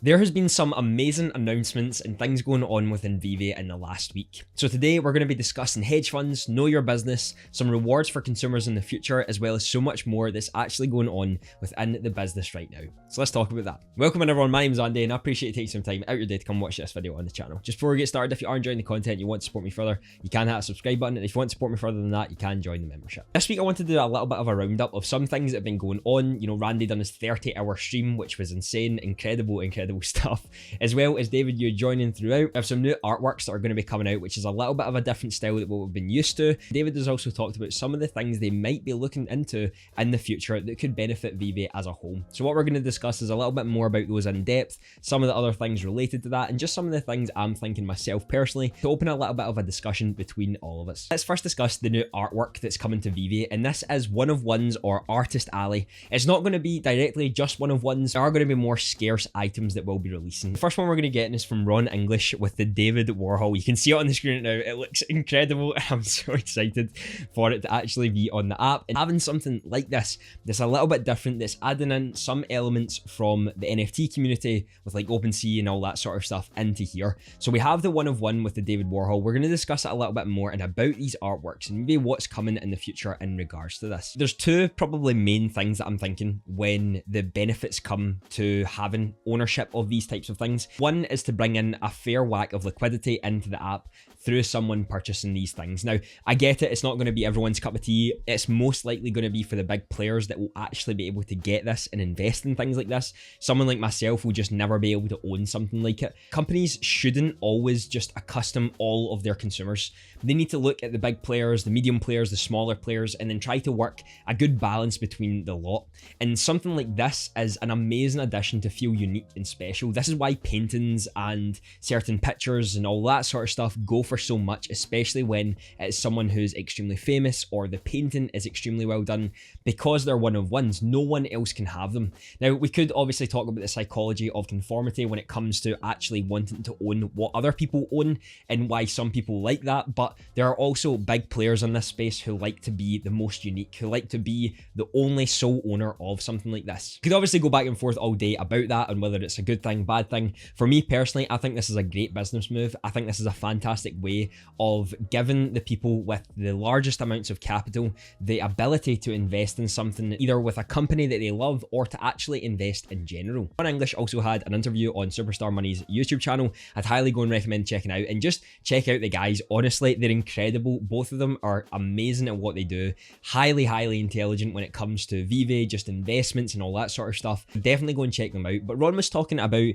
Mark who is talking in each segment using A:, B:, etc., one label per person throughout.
A: There has been some amazing announcements and things going on within Veve in the last week. So today we're going to be discussing hedge funds, know your business, some rewards for consumers in the future, as well as so much more that's actually going on within the business right now. So let's talk about that. Welcome in everyone, my name's Andy and I appreciate you taking some time out your day to come watch this video on the channel. Just before we get started, if you are enjoying the content and you want to support me further, you can hit that subscribe button, and if you want to support me further than that, you can join the membership. This week I wanted to do a little bit of a roundup of some things that have been going on. You know, Randy done his 30-hour stream, which was insane, incredible stuff. As well as David, you joining throughout. We have some new artworks that are going to be coming out, which is a little bit of a different style than what we've been used to. David has also talked about some of the things they might be looking into in the future that could benefit Veve as a whole. So what we're going to discuss is a little bit more about those in depth, some of the other things related to that, and just some of the things I'm thinking myself personally to open a little bit of a discussion between all of us. Let's first discuss the new artwork that's coming to Veve, and this is one of ones or Artist Alley. It's not going to be directly just one of ones. There are going to be more scarce items that will be releasing. The first one we're going to get is from Ron English with the David Warhol. You can see it on the screen right now. It looks incredible. I'm so excited for it to actually be on the app. And having something like this that's a little bit different, that's adding in some elements from the NFT community with like OpenSea and all that sort of stuff into here. So we have the one of one with the David Warhol. We're going to discuss it a little bit more and about these artworks and maybe what's coming in the future in regards to this. There's two probably main things that I'm thinking when the benefits come to having ownership of these types of things. One is to bring in a fair whack of liquidity into the app through someone purchasing these things. Now, I get it, it's not going to be everyone's cup of tea. It's most likely going to be for the big players that will actually be able to get this and invest in things like this. Someone like myself will just never be able to own something like it. Companies shouldn't always just accustom all of their consumers. They need to look at the big players, the medium players, the smaller players, and then try to work a good balance between the lot. And something like this is an amazing addition to feel unique and special. This is why paintings and certain pictures and all that sort of stuff go for so much, especially when it's someone who's extremely famous or the painting is extremely well done, because they're one of ones. No one else can have them. Now, we could obviously talk about the psychology of conformity when it comes to actually wanting to own what other people own and why some people like that, but there are also big players in this space who like to be the most unique, who like to be the only sole owner of something like this. You could obviously go back and forth all day about that and whether it's a good thing, bad thing. For me personally, I think this is a great business move. I think this is a fantastic way of giving the people with the largest amounts of capital the ability to invest in something, either with a company that they love or to actually invest in general. Ron English also had an interview on Superstar Money's YouTube channel. I'd highly go and recommend checking out, and just check out the guys. Honestly, they're incredible. Both of them are amazing at what they do. Highly intelligent when it comes to Veve, just investments and all that sort of stuff. Definitely go and check them out. But Ron was talking about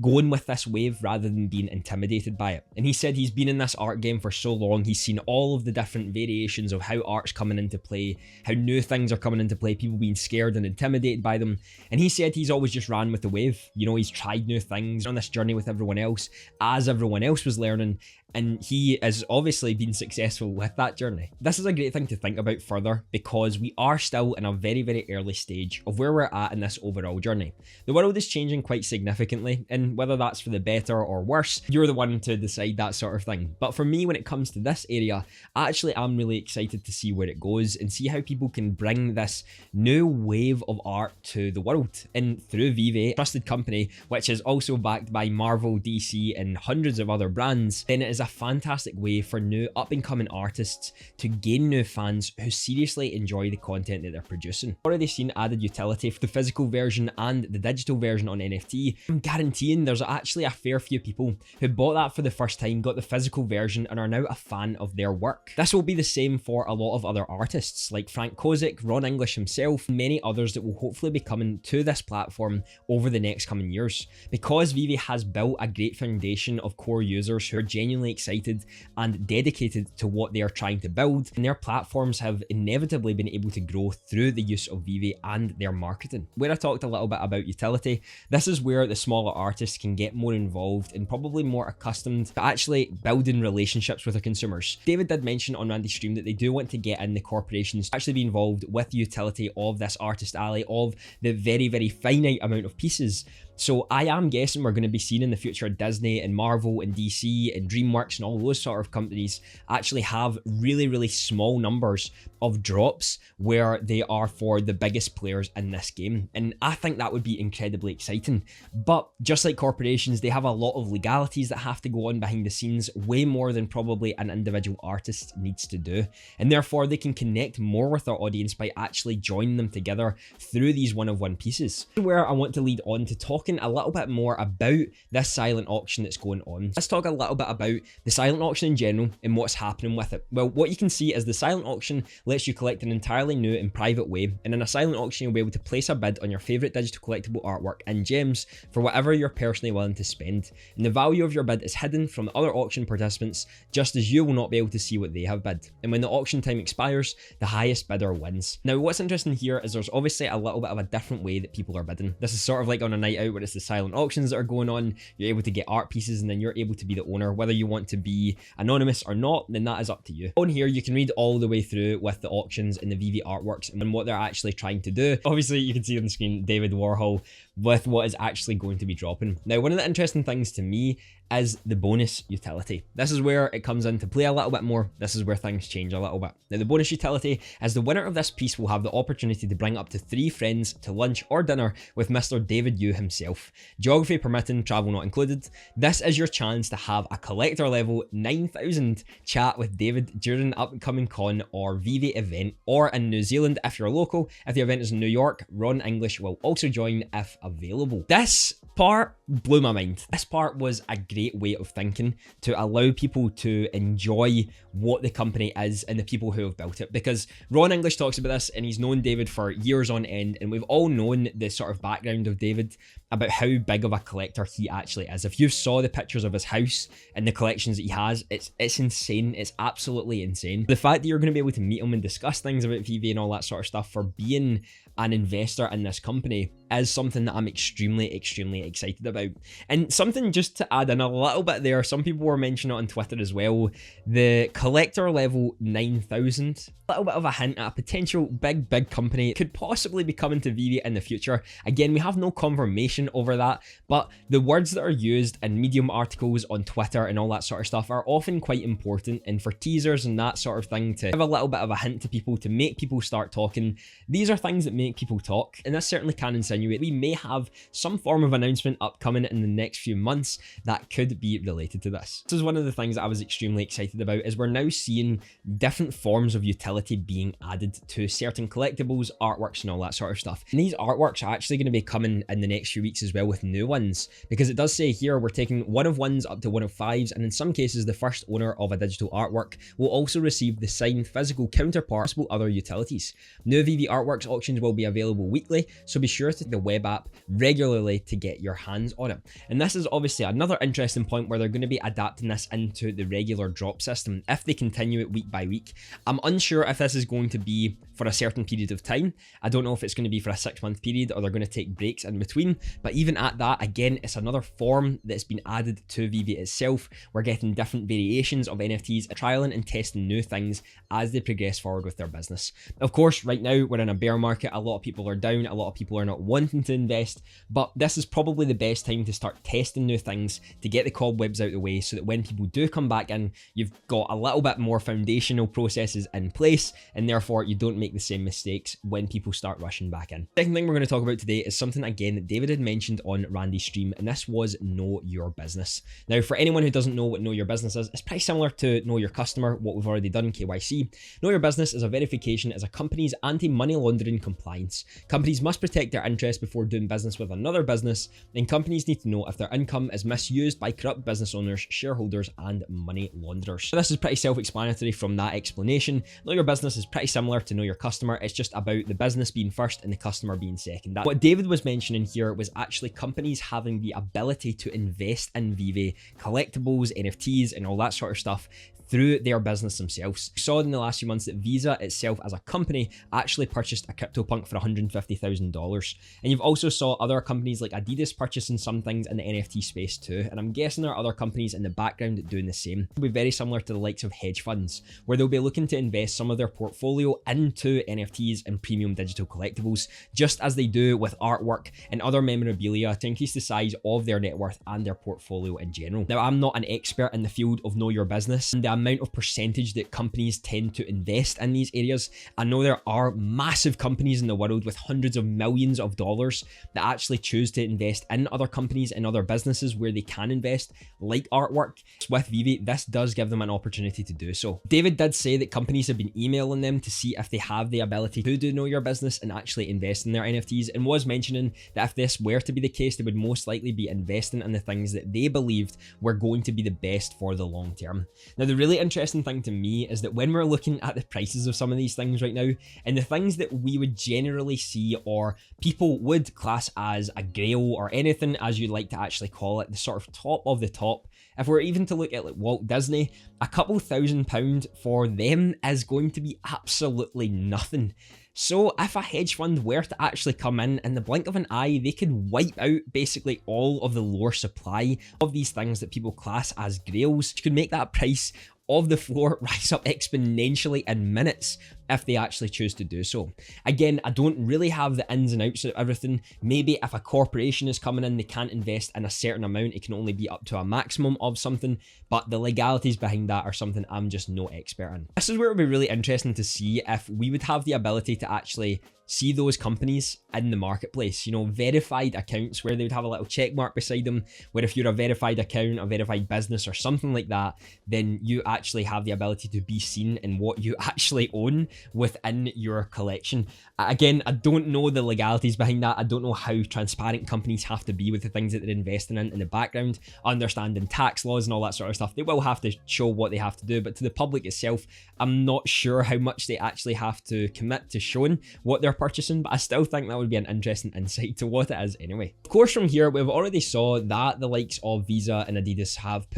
A: going with this wave rather than being intimidated by it. And he said he's been in this art game for so long, he's seen all of the different variations of how art's coming into play, how new things are coming into play, people being scared and intimidated by them. And he said he's always just ran with the wave. You know, he's tried new things on this journey with everyone else as everyone else was learning, and he has obviously been successful with that journey. This is a great thing to think about further, because we are still in a very early stage of where we're at in this overall journey. The world is changing quite significantly, and whether that's for the better or worse, you're the one to decide that sort of thing. But for me, when it comes to this area, actually I'm really excited to see where it goes and see how people can bring this new wave of art to the world. And through Veve, a trusted company which is also backed by Marvel, DC and hundreds of other brands, then it is a fantastic way for new up-and-coming artists to gain new fans who seriously enjoy the content that they're producing. Already seen added utility for the physical version and the digital version on NFT. I'm guaranteeing there's actually a fair few people who bought that for the first time, got the physical version, and are now a fan of their work. This will be the same for a lot of other artists like Frank Kozik, Ron English himself, and many others that will hopefully be coming to this platform over the next coming years. Because Veve has built a great foundation of core users who are genuinely excited and dedicated to what they are trying to build, and their platforms have inevitably been able to grow through the use of Veve and their marketing. Where I talked a little bit about utility, this is where the smaller artists can get more involved and probably more accustomed to actually building relationships with their consumers. David did mention on Randy's stream that they do want to get in the corporations to actually be involved with the utility of this Artist Alley, of the very finite amount of pieces. So I am guessing we're going to be seeing in the future Disney and Marvel and DC and DreamWorks and all those sort of companies actually have really, really small numbers of drops where they are for the biggest players in this game. And I think that would be incredibly exciting. But just like corporations, they have a lot of legalities that have to go on behind the scenes, way more than probably an individual artist needs to do. And therefore they can connect more with their audience by actually joining them together through these one-of-one pieces. Where I want to lead on to talking a little bit more about this silent auction that's going on. Let's talk a little bit about the silent auction in general and what's happening with it. Well, what you can see is the silent auction lets you collect an entirely new and private way, and in a silent auction you'll be able to place a bid on your favorite digital collectible artwork and gems for whatever you're personally willing to spend, and the value of your bid is hidden from the other auction participants, just as you will not be able to see what they have bid. And when the auction time expires, the highest bidder wins. Now what's interesting here is there's obviously a little bit of a different way that people are bidding. This is sort of like on a night out where it's the silent auctions that are going on. You're able to get art pieces and then you're able to be the owner. Whether you want to be anonymous or not, then that is up to you. On here you can read all the way through with the auctions and the Veve artworks and what they're actually trying to do. Obviously you can see on the screen David Warhol with what is actually going to be dropping. Now one of the interesting things to me is the bonus utility. This is where it comes into play a little bit more. This is where things change a little bit. Now the bonus utility is the winner of this piece will have the opportunity to bring up to 3 friends to lunch or dinner with Mr. David Yu himself. Geography permitting, travel not included. This is your chance to have a collector level 9,000 chat with David during an upcoming con or Veve event, or in New Zealand if you're local. If the event is in New York, Ron English will also join if available. This part blew my mind. This part was a great way of thinking to allow people to enjoy what the company is and the people who have built it, because Ron English talks about this and he's known David for years on end, and we've all known the sort of background of David about how big of a collector he actually is. If you saw the pictures of his house and the collections that he has, it's insane. It's absolutely insane. The fact that you're going to be able to meet him and discuss things about Veve and all that sort of stuff for being an investor in this company is something that I'm extremely excited about. And something just to add in a little bit there, some people were mentioning it on Twitter as well, the collector level 9,000, a little bit of a hint at a potential big company could possibly be coming to Veve in the future. Again, we have no confirmation over that, but the words that are used in Medium articles on Twitter and all that sort of stuff are often quite important, and for teasers and that sort of thing to give a little bit of a hint to people, to make people start talking, these are things that make people talk, and this certainly can insinuate we may have some form of announcement upcoming in the next few months that could be related to this. This is one of the things that I was extremely excited about, is we're now seeing different forms of utility being added to certain collectibles, artworks and all that sort of stuff. And these artworks are actually going to be coming in the next few weeks as well with new ones, because it does say here we're taking one of ones up to one of fives, and in some cases the first owner of a digital artwork will also receive the signed physical counterpart possible other utilities. New Veve artworks auctions will be available weekly, so be sure to check the web app regularly to get your hands on it. And this is obviously another interesting point where they're going to be adapting this into the regular drop system if they continue it week by week. I'm unsure if this is going to be for a certain period of time. I don't know if it's going to be for a 6-month period or they're going to take breaks in between, but even at that, again, it's another form that's been added to Veve itself. We're getting different variations of NFTs, trialing and testing new things as they progress forward with their business. Of course, right now we're in a bear market. A lot of people are down, a lot of people are not wanting to invest, but this is probably the best time to start testing new things, to get the cobwebs out of the way, so that when people do come back in, you've got a little bit more foundational processes in place, and therefore you don't make the same mistakes when people start rushing back in. Second thing we're going to talk about today is something again that David had mentioned on Randy's stream, and this was know your business. Now, for anyone who doesn't know what know your business is, it's pretty similar to know your customer, what we've already done, KYC. Know your business is a verification as a company's anti-money laundering compliance. Companies must protect their interests before doing business with another business, and companies need to know if their income is misused by corrupt business owners, shareholders, and money launderers. So this is pretty self-explanatory from that explanation. Know your business is pretty similar to know your customer. It's just about the business being first and the customer being second. What David was mentioning here was actually companies having the ability to invest in Veve, collectibles, NFTs, and all that sort of stuff through their business themselves. We saw in the last few months that Visa itself as a company actually purchased a CryptoPunk for $150,000. And you've also saw other companies like Adidas purchasing some things in the NFT space too. And I'm guessing there are other companies in the background doing the same. It'll be very similar to the likes of hedge funds, where they'll be looking to invest some of their portfolio into NFTs and premium digital collectibles, just as they do with artwork and other memorabilia to increase the size of their net worth and their portfolio in general. Now, I'm not an expert in the field of know your business and the amount of percentage that companies tend to invest in these areas. I know there are massive companies in the world with hundreds of millions of dollars that actually choose to invest in other companies and other businesses where they can invest, like artwork. With Veve, this does give them an opportunity to do so. David did say that companies have been emailing them to see if they have the ability to do know your business and actually invest in their NFTs, and was mentioning that if this were to be the case, they would most likely be investing in the things that they believed were going to be the best for the long term. Now, the really interesting thing to me is that when we're looking at the prices of some of these things right now, and the things that we would generally see or people would class as a grail or anything as you'd like to actually call it, the sort of top of the top, if we're even to look at like Walt Disney, a couple £1,000 for them is going to be absolutely nothing. So if a hedge fund were to actually come in the blink of an eye, they could wipe out basically all of the lower supply of these things that people class as grails, which could make that price of the floor rise up exponentially in minutes if they actually choose to do so. Again, I don't really have the ins and outs of everything. Maybe if a corporation is coming in, they can't invest in a certain amount. It can only be up to a maximum of something, but the legalities behind that are something I'm just no expert in. This is where it would be really interesting to see if we would have the ability to actually see those companies in the marketplace, you know, verified accounts where they would have a little check mark beside them, where if you're a verified account, a verified business or something like that, then you actually have the ability to be seen in what you actually own within your collection. Again, I don't know the legalities behind that. I don't know how transparent companies have to be with the things that they're investing in the background, understanding tax laws and all that sort of stuff. They will have to show what they have to do, but to the public itself, I'm not sure how much they actually have to commit to showing what they're purchasing, but I still think that would be an interesting insight to what it is anyway. Of course, from here, we've already saw that the likes of Visa and Adidas have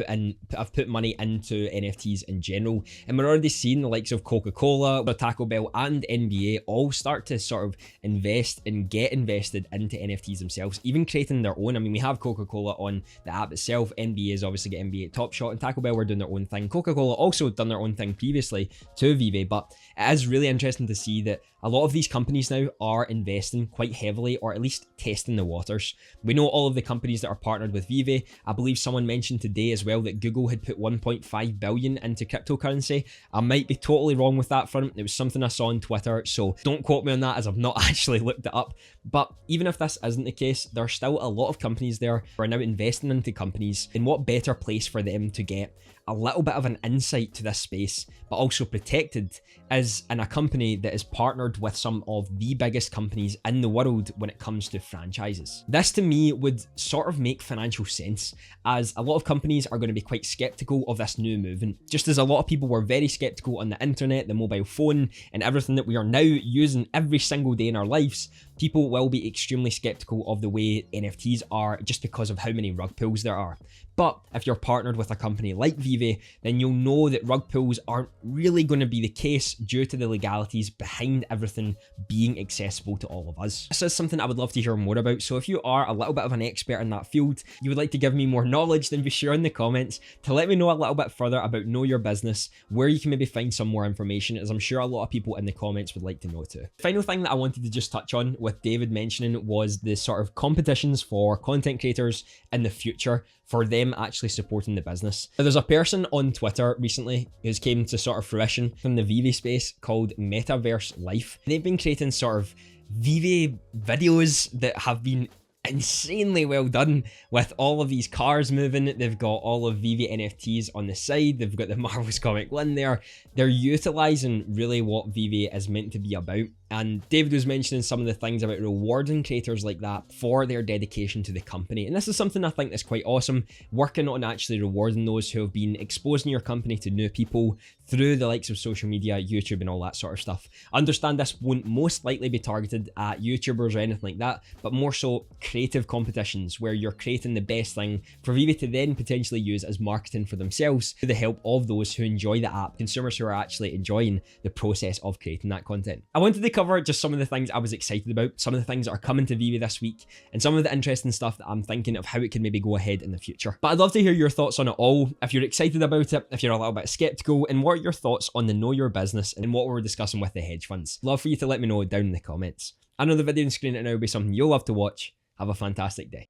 A: put money into NFTs in general, and we're already seeing the likes of Coca-Cola, Taco Bell and NBA all start to sort of invest and get invested into NFTs themselves, even creating their own. I mean, we have Coca-Cola on the app itself, NBA is obviously got NBA Top Shot, and Taco Bell were doing their own thing. Coca-Cola also done their own thing previously to Veve, but it is really interesting to see that a lot of these companies now are investing quite heavily, or at least testing the waters. We know all of the companies that are partnered with Veve. I believe someone mentioned today as well that Google had put 1.5 billion into cryptocurrency. I might be totally wrong with that front. It was something I saw on Twitter, so don't quote me on that as I've not actually looked it up. But even if this isn't the case, there are still a lot of companies there who are now investing into companies. In what better place for them to get a little bit of an insight to this space, but also protected, is in a company that is partnered with some of the biggest companies in the world when it comes to franchises. This to me would sort of make financial sense, as a lot of companies are going to be quite skeptical of this new movement, just as a lot of people were very skeptical on the internet, the mobile phone, and everything that we are now using every single day in our lives. People will be extremely skeptical of the way NFTs are just because of how many rug pulls there are. But if you're partnered with a company like Veve, then you'll know that rug pulls aren't really going to be the case due to the legalities behind everything being accessible to all of us. This is something I would love to hear more about, so if you are a little bit of an expert in that field, you would like to give me more knowledge, then be sure in the comments to let me know a little bit further about Know Your Business, where you can maybe find some more information, as I'm sure a lot of people in the comments would like to know too. Final thing that I wanted to just touch on with David mentioning was the sort of competitions for content creators in the future, for them actually supporting the business. Now, there's a person on Twitter recently who's came to sort of fruition from the Veve space called Metaverse Life. They've been creating sort of Veve videos that have been insanely well done, with all of these cars moving. They've got all of Veve NFTs on the side. They've got the Marvel's Comic 1 there. They're utilizing really what Veve is meant to be about, And David was mentioning some of the things about rewarding creators like that for their dedication to the company. And this is something I think that's quite awesome, working on actually rewarding those who have been exposing your company to new people through the likes of social media, YouTube, and all that sort of stuff. I understand this won't most likely be targeted at YouTubers or anything like that, but more so creative competitions where you're creating the best thing for Veve to then potentially use as marketing for themselves with the help of those who enjoy the app, consumers who are actually enjoying the process of creating that content. I wanted to cover just some of the things I was excited about, some of the things that are coming to Veve this week, and some of the interesting stuff that I'm thinking of how it can maybe go ahead in the future. But I'd love to hear your thoughts on it all, if you're excited about it, if you're a little bit skeptical, and what are your thoughts on the Know Your Business and what we're discussing with the hedge funds. Love for you to let me know down in the comments. I know the video on screen right now will be something you'll love to watch. Have a fantastic day.